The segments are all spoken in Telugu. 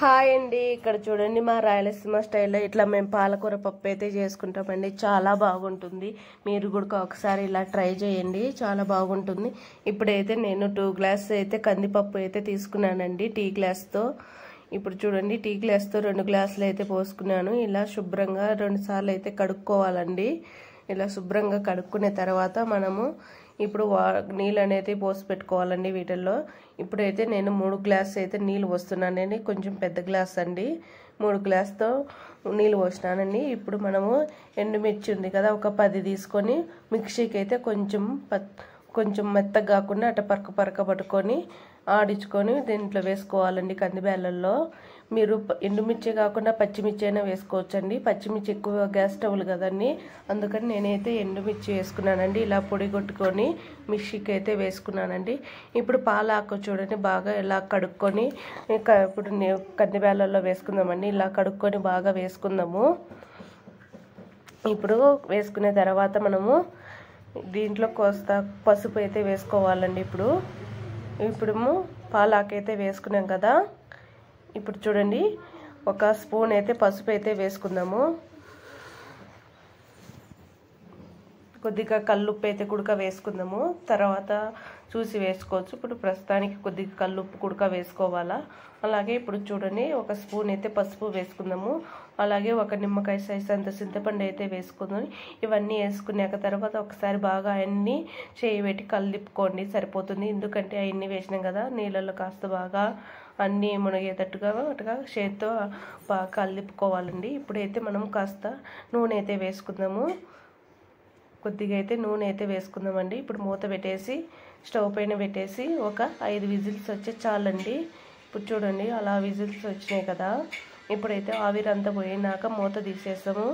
హాయ్ అండి, ఇక్కడ చూడండి మా రాయలసీమ స్టైల్లో ఇట్లా మేము పాలకూర పప్పు అయితే చేసుకుంటామండి. చాలా బాగుంటుంది. మీరు కూడా ఒకసారి ఇలా ట్రై చేయండి, చాలా బాగుంటుంది. ఇప్పుడైతే నేను 2 గ్లాసెస్ అయితే కందిపప్పు అయితే తీసుకున్నానండి టీ గ్లాస్తో. ఇప్పుడు చూడండి, టీ గ్లాస్తో 2 గ్లాసులు అయితే పోసుకున్నాను. ఇలా శుభ్రంగా 2 సార్లు అయితే కడుక్కోవాలండి. ఇలా శుభ్రంగా కడుక్కునే తర్వాత మనము ఇప్పుడు నీళ్ళు అనేది పోసి పెట్టుకోవాలండి వీటిల్లో. ఇప్పుడైతే నేను 3 గ్లాస్ అయితే నీళ్ళు పోస్తున్నానండి. కొంచెం పెద్ద గ్లాస్ అండి, 3 గ్లాస్తో నీళ్ళు పోసినానండి. ఇప్పుడు మనము ఎండుమిర్చి ఉంది కదా, ఒక 10 తీసుకొని మిక్సీకి అయితే కొంచెం మెత్తగా కాకుండా అట్ట పరక పట్టుకొని ఆడించుకొని దీంట్లో వేసుకోవాలండి కందిబ్యాళ్ళల్లో. మీరు ఎండుమిర్చి కాకుండా పచ్చిమిర్చి అయినా వేసుకోవచ్చండి. పచ్చిమిర్చి ఎక్కువ గ్యాస్ స్టవ్లు కదండి, అందుకని నేనైతే ఎండుమిర్చి వేసుకున్నానండి. ఇలా పొడి కొట్టుకొని మిక్సీకి అయితే వేసుకున్నానండి. ఇప్పుడు పాలాకు చూడండి, బాగా ఇలా కడుక్కొని ఇప్పుడు కందిబ్యాళ్ళల్లో వేసుకుందామండి. ఇలా కడుక్కొని బాగా వేసుకుందాము. ఇప్పుడు వేసుకునే తర్వాత మనము దీంట్లో కోస్తా పసుపు అయితే వేసుకోవాలండి. ఇప్పుడు పాలాకు అయితే వేసుకున్నాం కదా. ఇప్పుడు చూడండి, 1 స్పూన్ అయితే పసుపు అయితే వేసుకుందాము. కొద్దిగా కల్లుప్పు అయితే కుడక వేసుకుందాము, తర్వాత చూసి వేసుకోవచ్చు. ఇప్పుడు ప్రస్తుతానికి కొద్దిగా కల్లుప్పు కుడక వేసుకోవాలా. అలాగే ఇప్పుడు చూడండి, 1 స్పూన్ అయితే పసుపు వేసుకుందాము. అలాగే 1 నిమ్మకాయ సైజ్ అంత చింతపండు అయితే వేసుకుందాం. ఇవన్నీ వేసుకున్నాక తర్వాత ఒకసారి బాగా అన్నీ చేయి పెట్టి కలిపుకోండి, సరిపోతుంది. ఎందుకంటే అవన్నీ వేసినాం కదా, నీళ్ళల్లో కాస్త బాగా అన్నీ మునిగేటట్టుగా చేతితో బాగా కలిపుకోవాలండి. ఇప్పుడైతే మనం కాస్త నూనె అయితే వేసుకుందాము. కొద్దిగా అయితే నూనె అయితే వేసుకుందామండి. ఇప్పుడు మూత పెట్టేసి స్టవ్ పైన పెట్టేసి ఒక 5 విజిల్స్ వచ్చే చాలండి. ఇప్పుడు చూడండి, అలా విజిల్స్ వచ్చినాయి కదా. ఇప్పుడైతే ఆవిరంతా పోయినాక మూత తీసేస్తాము.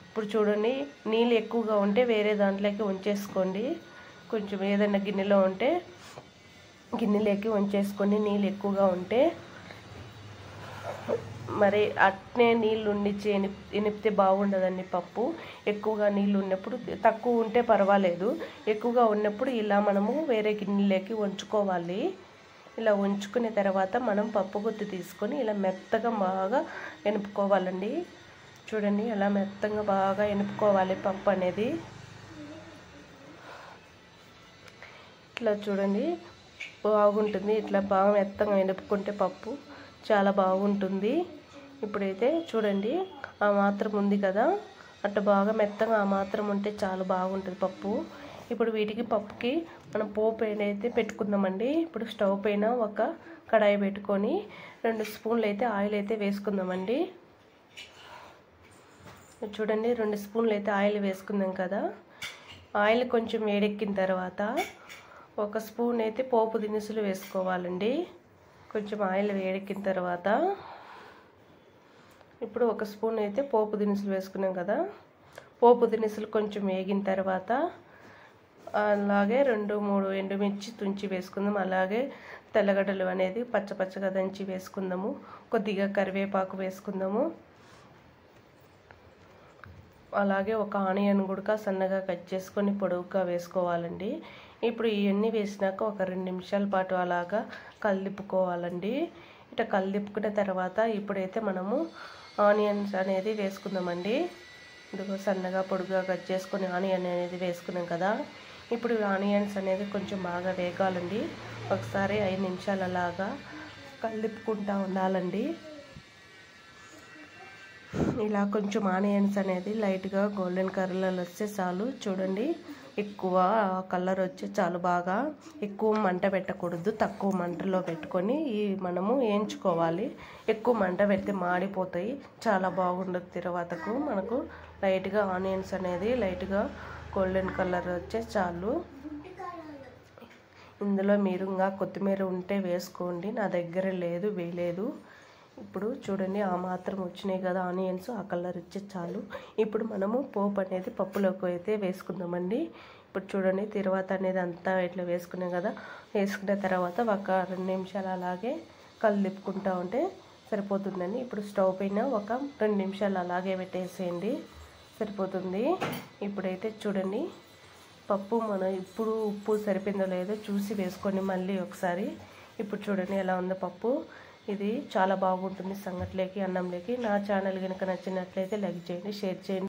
ఇప్పుడు చూడండి, నీళ్ళు ఎక్కువగా ఉంటే వేరే దాంట్లోకి ఉంచేసుకోండి. కొంచెం ఏదైనా గిన్నెలో ఉంటే గిన్నెలోకి ఉంచేసుకోండి, నీళ్ళు ఎక్కువగా ఉంటే. మరి అట్నే నీళ్ళు ఉండిచ్చి ఎనిపితే బాగుండదండి పప్పు. ఎక్కువగా నీళ్ళు ఉన్నప్పుడు, తక్కువ ఉంటే పర్వాలేదు, ఎక్కువగా ఉన్నప్పుడు ఇలా మనము వేరే గిన్నెలోకి ఉంచుకోవాలి. ఇలా ఉంచుకునే తర్వాత మనం పప్పు గుత్తి తీసుకొని ఇలా మెత్తగా బాగా ఎనుపుకోవాలండి. చూడండి, అలా మెత్తగా బాగా ఎనుపుకోవాలి పప్పు అనేది. ఇట్లా చూడండి బాగుంటుంది. ఇట్లా బాగా మెత్తగా ఎనుపుకుంటే పప్పు చాలా బాగుంటుంది. ఇప్పుడైతే చూడండి, ఆ మాత్రం ఉంది కదా, అట్లా బాగా మెత్తగా ఆ మాత్రం ఉంటే చాలా బాగుంటుంది పప్పు. ఇప్పుడు పప్పుకి మనం పోపు అయితే పెట్టుకుందామండి. ఇప్పుడు స్టవ్ పైన ఒక కడాయి పెట్టుకొని 2 స్పూన్లు అయితే ఆయిల్ అయితే వేసుకుందామండి. చూడండి, 2 స్పూన్లు అయితే ఆయిల్ వేసుకుందాం కదా. ఆయిల్ కొంచెం వేడెక్కిన తర్వాత 1 స్పూన్ అయితే పోపు దినుసులు వేసుకోవాలండి. కొంచెం ఆయిల్ వేడెక్కిన తర్వాత ఇప్పుడు 1 స్పూన్ అయితే పోపు దినుసులు వేసుకున్నాం కదా. పోపు దినుసులు కొంచెం వేగిన తర్వాత అలాగే 2-3 ఎండుమిర్చి తుంచి వేసుకుందాం. అలాగే తెల్లగడ్డలు అనేది పచ్చగా దంచి వేసుకుందాము. కొద్దిగా కరివేపాకు వేసుకుందాము. అలాగే 1 ఆనియన్ కూడా సన్నగా కట్ చేసుకొని పొడవుగా వేసుకోవాలండి. ఇప్పుడు ఇవన్నీ వేసినాక ఒక 2 నిమిషాల పాటు అలాగా కలిపుకోవాలండి. ఇట్లా కలిపుకున్న తర్వాత ఇప్పుడైతే మనము ఆనియన్స్ అనేది వేసుకుందామండి. ఇదిగో సన్నగా పొడుగా కట్ చేసుకొని ఆనియన్ అనేది వేసుకున్నాం కదా. ఇప్పుడు ఆనియన్స్ అనేది కొంచెం బాగా వేగాలండి. ఒకసారి 5 నిమిషాలు అలాగా కలిపుకుంటూ ఉండాలండి. ఇలా కొంచెం ఆనియన్స్ అనేది లైట్గా గోల్డెన్ కలర్ వస్తే చాలు. చూడండి, ఎక్కువ కలర్ వచ్చి చాలు. బాగా ఎక్కువ మంట పెట్టకూడదు, తక్కువ మంటలో పెట్టుకొని మనము వేయించుకోవాలి. ఎక్కువ మంట పెడితే మాడిపోతాయి, చాలా బాగుండదు. తర్వాతకు మనకు లైట్గా ఆనియన్స్ అనేది లైట్గా గోల్డెన్ కలర్ వచ్చే చాలు. ఇందులో మీరు ఇంకా కొత్తిమీర ఉంటే వేసుకోండి, నా దగ్గర లేదు, వేయలేదు. ఇప్పుడు చూడండి, ఆ మాత్రం వచ్చినాయి కదా ఆనియన్స్, ఆ కలర్ వచ్చే చాలు. ఇప్పుడు మనము పోపు అనేది పప్పులోకి అయితే వేసుకుందామండి. ఇప్పుడు చూడండి, తర్వాత అనేది అంతా ఇట్లా వేసుకున్నాం కదా. వేసుకున్న తర్వాత ఒక 2 నిమిషాలు అలాగే కలిపుకుంటూ ఉంటే సరిపోతుందండి. ఇప్పుడు స్టవ్ పైన ఒక 2 నిమిషాలు అలాగే పెట్టేసేయండి, సరిపోతుంది. ఇప్పుడైతే చూడండి, పప్పు మనం ఇప్పుడు ఉప్పు సరిపోయిందో లేదో చూసి వేసుకోండి మళ్ళీ ఒకసారి. ఇప్పుడు చూడండి ఎలా ఉందో పప్పు. ఇది చాలా బాగుంటుంది సంగట్లోకి, అన్నంలోకి. నా ఛానల్ కనుక నచ్చినట్లయితే లైక్ చేయండి, షేర్ చేయండి.